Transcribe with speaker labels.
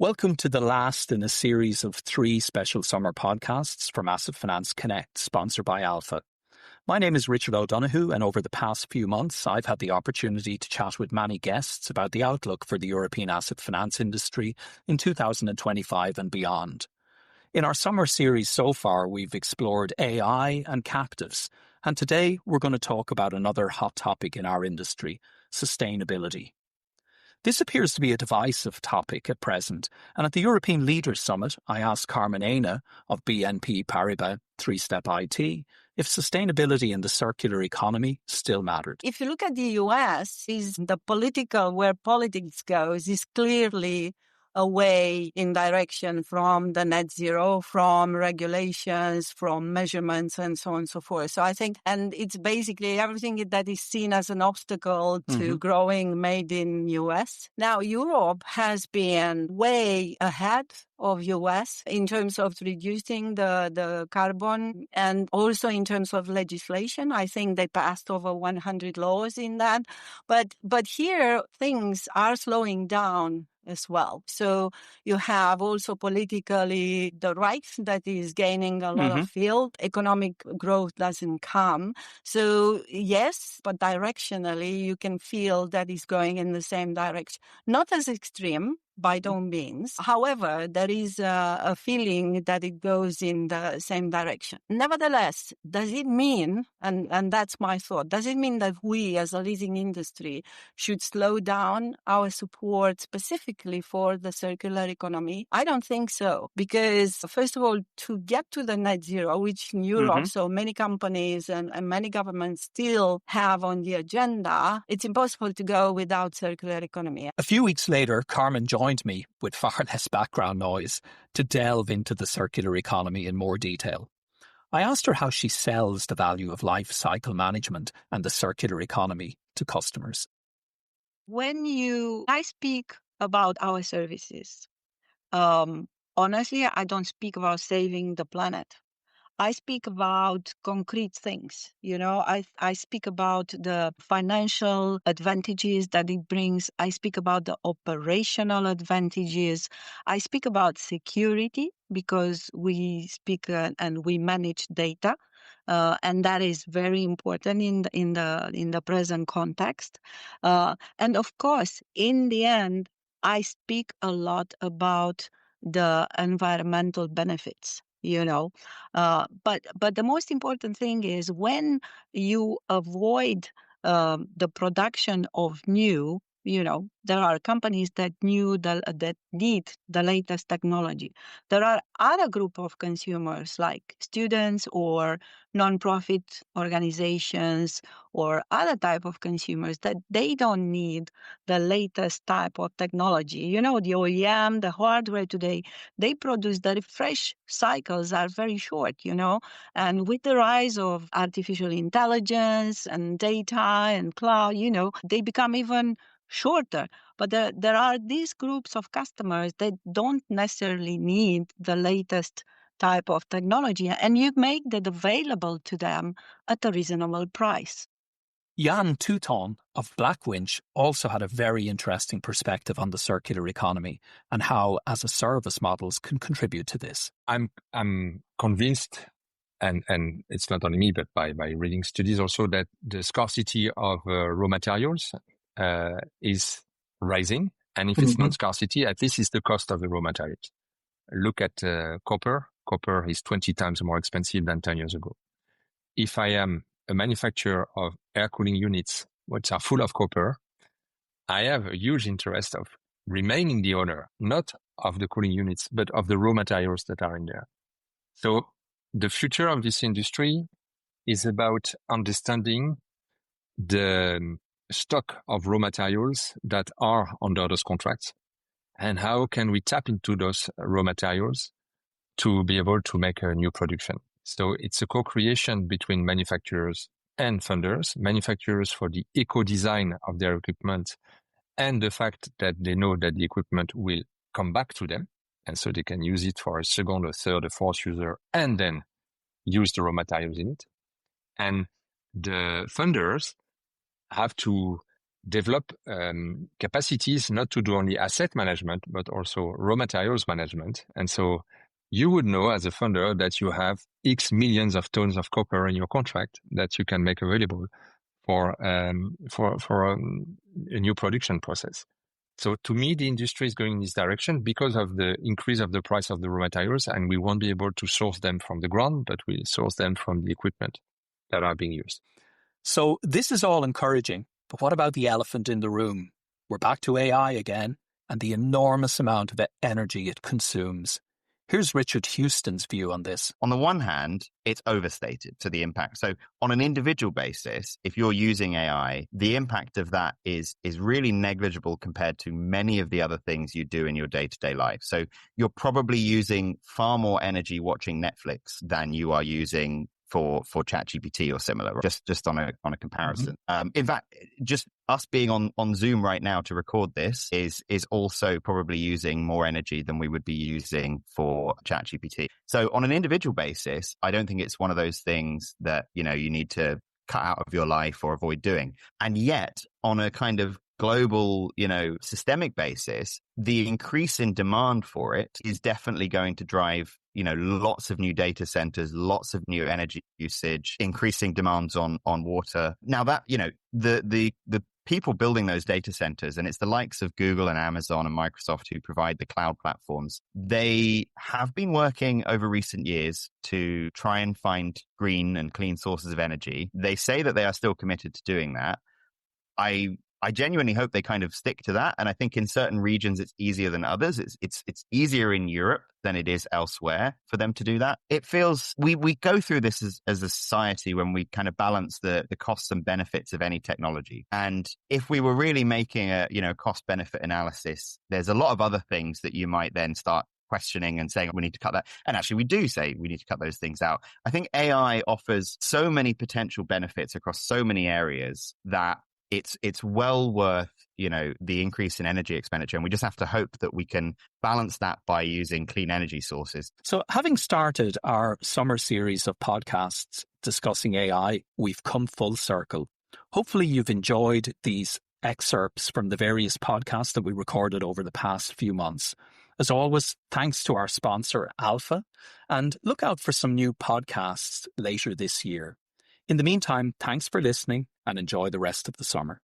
Speaker 1: Welcome to the last in a series of 3 special summer podcasts from Asset Finance Connect, sponsored by Alpha. My name is Richard O'Donoghue, and over the past few months, I've had the opportunity to chat with many guests about the outlook for the European asset finance industry in 2025 and beyond. In our summer series so far, we've explored AI and captives, and today we're going to talk about another hot topic in our industry, sustainability. This appears to be a divisive topic at present, and at the European Leaders Summit, I asked Carmen Ayna of BNP Paribas 3Step IT if sustainability in the circular economy still mattered.
Speaker 2: If you look at the US, where politics goes is clearly away in direction from the net zero, from regulations, from measurements, and so on and so forth. So I think, and it's basically everything that is seen as an obstacle to growing made in US. Now, Europe has been way ahead of US in terms of reducing the carbon and also in terms of legislation. I think they passed over 100 laws in that. But here things are slowing down as well. So you have also politically the right that is gaining a lot of field. Economic growth doesn't come. So yes, but directionally you can feel that is going in the same direction. Not as extreme by no means. However, there is a feeling that it goes in the same direction. Nevertheless, does it mean, and that's my thought, does it mean that we as a leasing industry should slow down our support specifically for the circular economy? I don't think so. Because first of all, to get to the net zero, which in Europe, so many companies and many governments still have on the agenda, it's impossible to go without circular economy.
Speaker 1: A few weeks later, Carmen joined me with far less background noise to delve into the circular economy in more detail. I asked her how she sells the value of life cycle management and the circular economy to customers.
Speaker 2: When I speak about our services, honestly, I don't speak about saving the planet. I speak about concrete things. I speak about the financial advantages that it brings. I speak about the operational advantages. I speak about security because we speak and we manage data. And that is very important in the present context. And of course, in the end, I speak a lot about the environmental benefits. But the most important thing is when you avoid the production of new, there are companies that need the latest technology. There are other group of consumers like students or non-profit organizations or other type of consumers that they don't need the latest type of technology. The OEM, the hardware today, they produce the refresh cycles are very short, and with the rise of artificial intelligence and data and cloud, they become even shorter. But there are these groups of customers that don't necessarily need the latest type of technology, and you make that available to them at a reasonable price.
Speaker 1: Jan Touton of Blackwinch also had a very interesting perspective on the circular economy and how as-a-service models can contribute to this.
Speaker 3: I'm convinced, and it's not only me, but by reading studies also, that the scarcity of raw materials is rising. And if it's not scarcity, at least it's the cost of the raw materials. Look at copper. Copper is 20 times more expensive than 10 years ago. If I am a manufacturer of air cooling units which are full of copper, I have a huge interest of remaining the owner, not of the cooling units, but of the raw materials that are in there. So the future of this industry is about understanding the stock of raw materials that are under those contracts and how can we tap into those raw materials to be able to make a new production. So it's a co-creation between manufacturers and funders, manufacturers for the eco-design of their equipment and the fact that they know that the equipment will come back to them. And so they can use it for a second, a third, a fourth user, and then use the raw materials in it. And the funders have to develop capacities not to do only asset management, but also raw materials management. And so you would know as a funder that you have X millions of tons of copper in your contract that you can make available for a new production process. So to me, the industry is going in this direction because of the increase of the price of the raw materials, and we won't be able to source them from the ground, but we source them from the equipment that are being used.
Speaker 1: So this is all encouraging, but what about the elephant in the room? We're back to AI again and the enormous amount of energy it consumes. Here's Richard Houston's view on this.
Speaker 4: On the one hand, it's overstated to the impact. So on an individual basis, if you're using AI, the impact of that is really negligible compared to many of the other things you do in your day-to-day life. So you're probably using far more energy watching Netflix than you are using for ChatGPT or similar, just on a comparison. In fact, just us being on Zoom right now to record this is also probably using more energy than we would be using for ChatGPT. So on an individual basis, I don't think it's one of those things that, you need to cut out of your life or avoid doing. And yet on a kind of global, systemic basis, the increase in demand for it is definitely going to drive, lots of new data centers, lots of new energy usage, increasing demands on water. Now that, the people building those data centers, and it's the likes of Google and Amazon and Microsoft who provide the cloud platforms, they have been working over recent years to try and find green and clean sources of energy. They say that they are still committed to doing that. I genuinely hope they kind of stick to that. And I think in certain regions, it's easier than others. It's easier in Europe than it is elsewhere for them to do that. It feels we go through this as a society when we kind of balance the costs and benefits of any technology. And if we were really making a, cost benefit analysis, there's a lot of other things that you might then start questioning and saying we need to cut that. And actually we do say we need to cut those things out. I think AI offers so many potential benefits across so many areas that it's well worth, the increase in energy expenditure. And we just have to hope that we can balance that by using clean energy sources.
Speaker 1: So having started our summer series of podcasts discussing AI, we've come full circle. Hopefully you've enjoyed these excerpts from the various podcasts that we recorded over the past few months. As always, thanks to our sponsor, Alpha, and look out for some new podcasts later this year. In the meantime, thanks for listening and enjoy the rest of the summer.